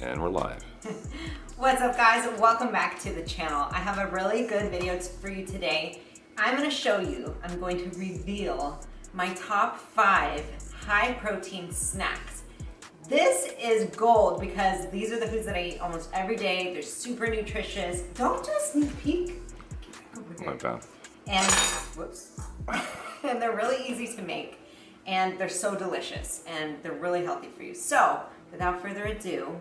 And we're live. What's up, guys? Welcome back to the channel. I have a really good video for you today. I'm going to show you, I'm going to reveal my top 5 high protein snacks. This is gold because these are the foods that I eat almost every day. They're super nutritious. Don't just sneak peek. My bad. And, whoops. And they're really easy to make. And they're so delicious. And they're really healthy for you. So, without further ado,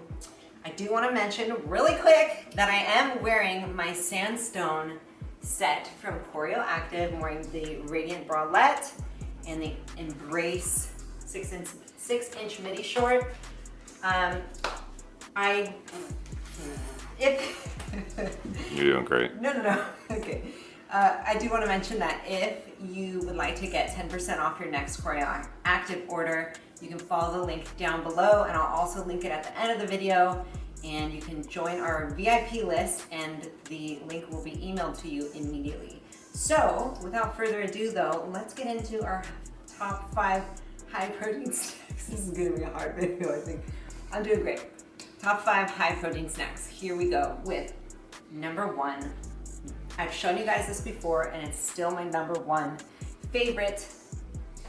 I do want to mention really quick that I am wearing my sandstone set from Corio Active. I'm wearing the Radiant Bralette and the Embrace 6-inch midi short. You're doing great. No. Okay. I do want to mention that if you would like to get 10% off your next Corio Active order, you can follow the link down below, and I'll also link it at the end of the video, and you can join our VIP list, and the link will be emailed to you immediately. So, without further ado though, let's get into our top 5 high protein snacks. This is gonna be a hard video, I think. I'm doing great. Top 5 high protein snacks. Here we go with number 1. I've shown you guys this before, and it's still my number 1 favorite.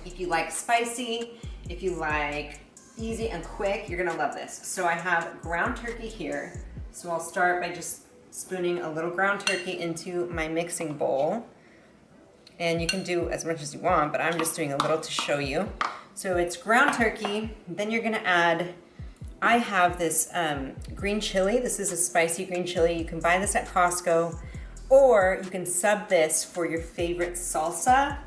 If you like spicy, if you like easy and quick, you're gonna love this. So I have ground turkey here. So I'll start by just spooning a little ground turkey into my mixing bowl. And you can do as much as you want, but I'm just doing a little to show you. So it's ground turkey, then you're gonna add, I have this green chili. This is a spicy green chili. You can buy this at Costco, or you can sub this for your favorite salsa.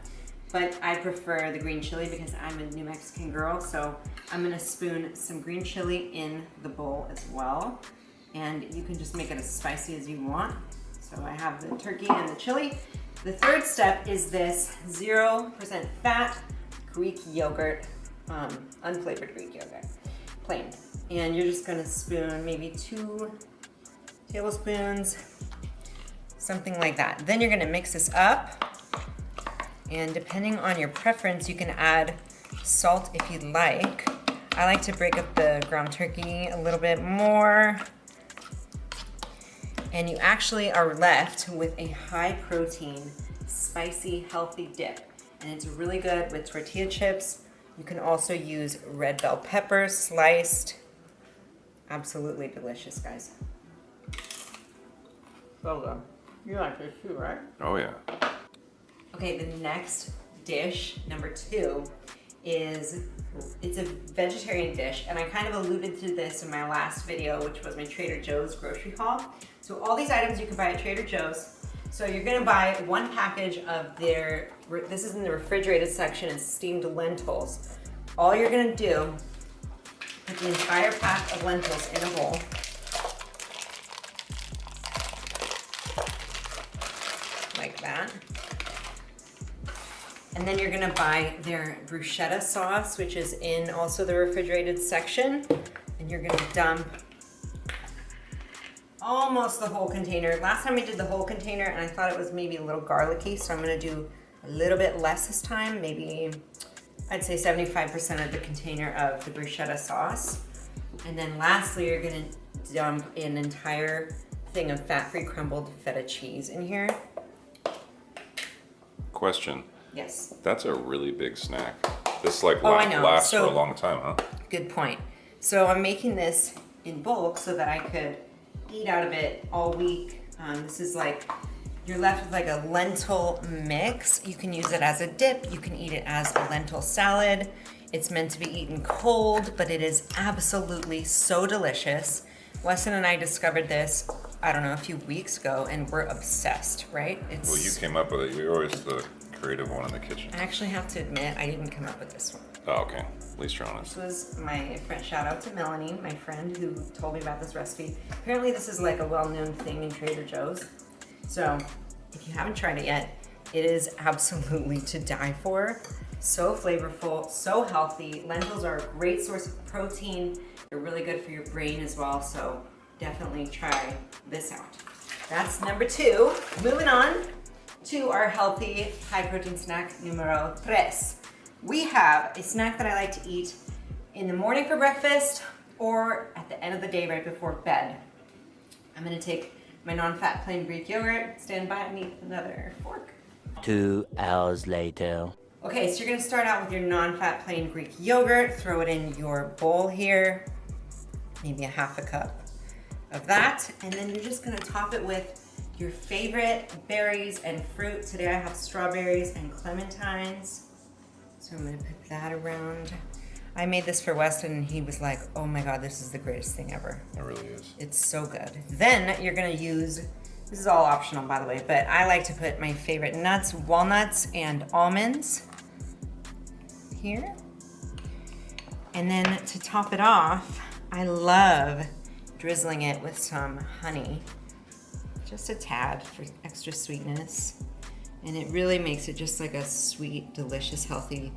But I prefer the green chili because I'm a New Mexican girl, so I'm gonna spoon some green chili in the bowl as well. And you can just make it as spicy as you want. So I have the turkey and the chili. The third step is this 0% fat Greek yogurt, unflavored Greek yogurt, plain. And you're just gonna spoon maybe 2 tablespoons, something like that. Then you're gonna mix this up. And depending on your preference, you can add salt if you'd like. I like to break up the ground turkey a little bit more. And you actually are left with a high protein, spicy, healthy dip. And it's really good with tortilla chips. You can also use red bell pepper sliced. Absolutely delicious, guys. So good. You like this too, right? Oh yeah. Okay, the next dish, number 2, is, it's a vegetarian dish, and I kind of alluded to this in my last video, which was my Trader Joe's grocery haul. So all these items you can buy at Trader Joe's. So you're gonna buy 1 package of their, this is in the refrigerated section, it's steamed lentils. All you're gonna do, put the entire pack of lentils in a bowl. Like that. And then you're gonna buy their bruschetta sauce, which is in also the refrigerated section. And you're gonna dump almost the whole container. Last time I did the whole container and I thought it was maybe a little garlicky, so I'm gonna do a little bit less this time, maybe I'd say 75% of the container of the bruschetta sauce. And then lastly, you're gonna dump an entire thing of fat-free crumbled feta cheese in here. Question. Yes. That's a really big snack. This like I know. lasts So, for a long time, huh? Good point. So I'm making this in bulk so that I could eat out of it all week. This is like, you're left with like a lentil mix. You can use it as a dip. You can eat it as a lentil salad. It's meant to be eaten cold, but it is absolutely so delicious. Weston and I discovered this, I don't know, a few weeks ago, and we're obsessed, right? Well, you came up with it. You're always the creative one in the kitchen. I actually have to admit, I didn't come up with this one. Oh, okay. At least you're honest. This was my friend, shout out to Melanie, my friend who told me about this recipe. Apparently this is like a well-known thing in Trader Joe's. So if you haven't tried it yet, it is absolutely to die for. So flavorful, so healthy. Lentils are a great source of protein. They're really good for your brain as well, so definitely try this out. That's number 2. Moving on to our healthy high protein snack numero 3. We have a snack that I like to eat in the morning for breakfast or at the end of the day right before bed. I'm gonna take my non-fat plain Greek yogurt, stand by and need another fork. 2 hours later. Okay, so you're gonna start out with your non-fat plain Greek yogurt, throw it in your bowl here, maybe a half a cup of that, and then you're just gonna top it with your favorite berries and fruit. Today I have strawberries and clementines, so I'm gonna put that around. I made this for Weston and he was like, oh my God, this is the greatest thing ever. It really is. It's so good. Then you're gonna use, this is all optional by the way, but I like to put my favorite nuts, walnuts and almonds here. And then to top it off, I love drizzling it with some honey, just a tad for extra sweetness. And it really makes it just like a sweet, delicious, healthy,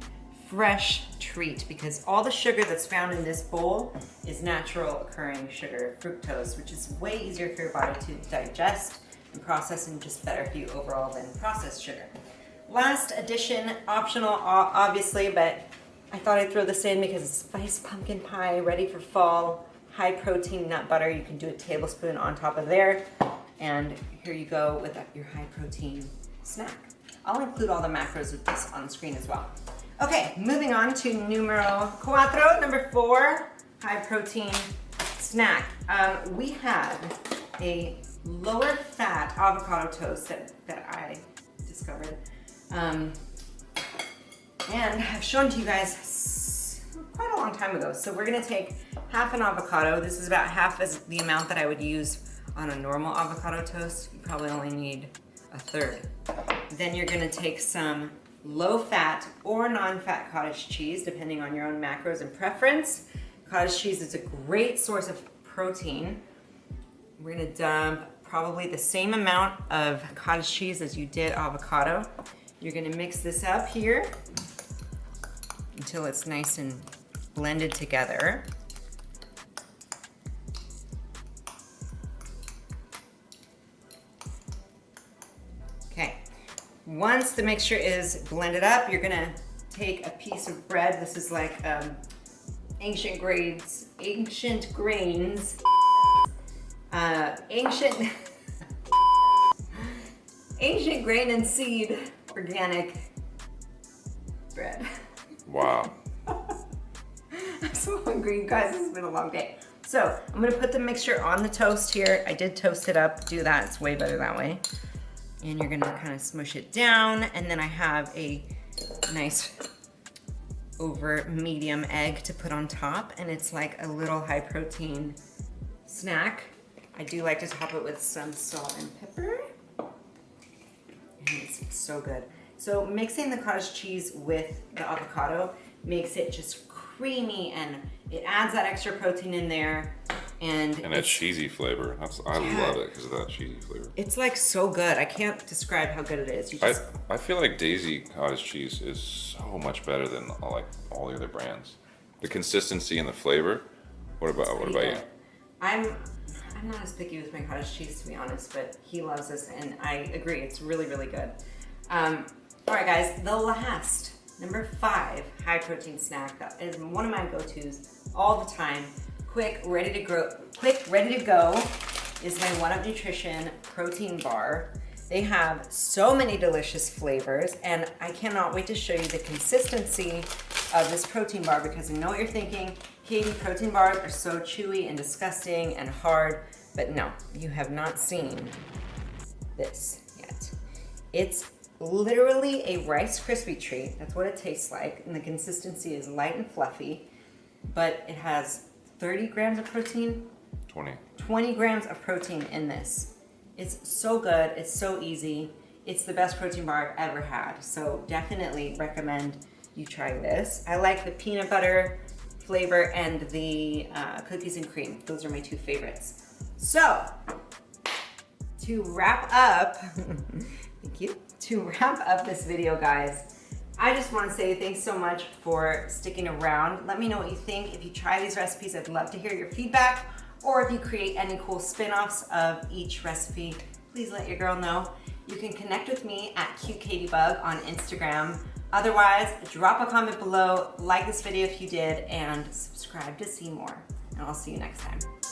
fresh treat, because all the sugar that's found in this bowl is natural occurring sugar, fructose, which is way easier for your body to digest and process and just better for you overall than processed sugar. Last addition, optional obviously, but I thought I'd throw this in because it's spiced pumpkin pie, ready for fall, high protein nut butter. You can do a tablespoon on top of there. And here you go with your high protein snack. I'll include all the macros with this on the screen as well. Okay, moving on to numero cuatro, number 4, high protein snack. We have a lower fat avocado toast that I discovered. And I've shown to you guys quite a long time ago. So we're gonna take half an avocado. This is about half as the amount that I would use on a normal avocado toast. You probably only need a third. Then you're gonna take some low-fat or non-fat cottage cheese, depending on your own macros and preference. Cottage cheese is a great source of protein. We're gonna dump probably the same amount of cottage cheese as you did avocado. You're gonna mix this up here until it's nice and blended together. Okay. Once the mixture is blended up, you're gonna take a piece of bread. This is like ancient grains, ancient grain and seed organic bread. Wow. I'm so hungry, you guys. This has been a long day. So I'm gonna put the mixture on the toast here. I did toast it up. Do that, it's way better that way. And you're gonna kind of smush it down. And then I have a nice over medium egg to put on top. And it's like a little high protein snack. I do like to top it with some salt and pepper. And it's so good. So mixing the cottage cheese with the avocado makes it just creamy and it adds that extra protein in there. And that cheesy flavor. I love it because of that cheesy flavor. It's like so good. I can't describe how good it is. I feel like Daisy cottage cheese is so much better than like all the other brands. The consistency and the flavor. What about you? I'm not as picky with my cottage cheese, to be honest, but he loves this and I agree. It's really, really good. All right, guys, the last, number 5, high protein snack that is one of my go-tos all the time. Quick, ready to go is my One Up Nutrition protein bar. They have so many delicious flavors and I cannot wait to show you the consistency of this protein bar because I know what you're thinking. Katie, protein bars are so chewy and disgusting and hard, but no, you have not seen this yet. It's literally a Rice Krispie treat. That's what it tastes like. And the consistency is light and fluffy, but it has 30 grams of protein. 20 grams of protein in this. It's so good, it's so easy. It's the best protein bar I've ever had. So definitely recommend you try this. I like the peanut butter flavor and the cookies and cream. Those are my 2 favorites. So to wrap up, thank you. To wrap up this video, guys, I just want to say thanks so much for sticking around. Let me know what you think. If you try these recipes, I'd love to hear your feedback. Or if you create any cool spin-offs of each recipe, please let your girl know. You can connect with me at QKatieBug on Instagram. Otherwise, drop a comment below, like this video if you did, and subscribe to see more. and I'll see you next time.